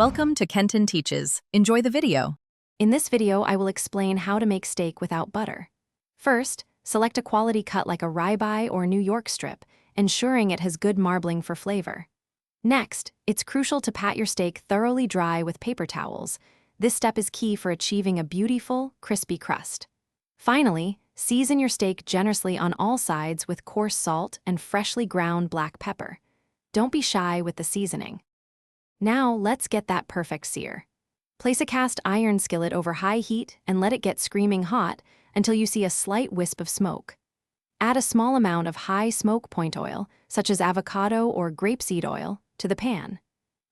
Welcome to Kenton Teaches. Enjoy the video. In this video, I will explain how to make steak without butter. First, select a quality cut like a ribeye or New York strip, ensuring it has good marbling for flavor. Next, it's crucial to pat your steak thoroughly dry with paper towels. This step is key for achieving a beautiful, crispy crust. Finally, season your steak generously on all sides with coarse salt and freshly ground black pepper. Don't be shy with the seasoning. Now, let's get that perfect sear. Place a cast iron skillet over high heat and let it get screaming hot until you see a slight wisp of smoke. Add a small amount of high smoke point oil, such as avocado or grapeseed oil, to the pan.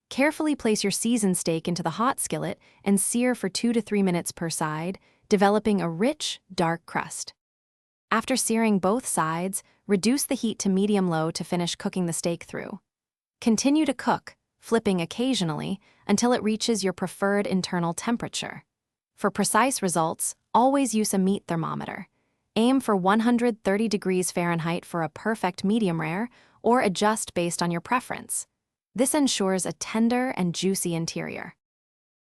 Carefully place your seasoned steak into the hot skillet and sear for 2 to 3 minutes per side, developing a rich, dark crust. After searing both sides, reduce the heat to medium-low to finish cooking the steak through. Continue to cook, flipping occasionally until it reaches your preferred internal temperature. For precise results, always use a meat thermometer. Aim for 130 degrees Fahrenheit for a perfect medium rare, or adjust based on your preference. This ensures a tender and juicy interior.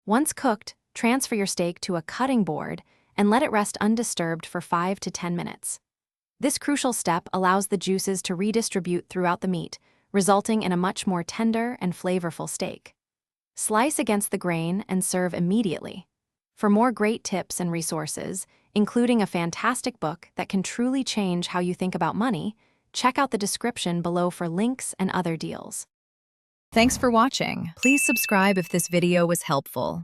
Once cooked, transfer your steak to a cutting board and let it rest undisturbed for 5 to 10 minutes. This crucial step allows the juices to redistribute throughout the meat, resulting in a much more tender and flavorful steak. Slice against the grain and serve immediately. For more great tips and resources, including a fantastic book that can truly change how you think about money, check out the description below for links and other deals. Thanks for watching. Please subscribe if this video was helpful.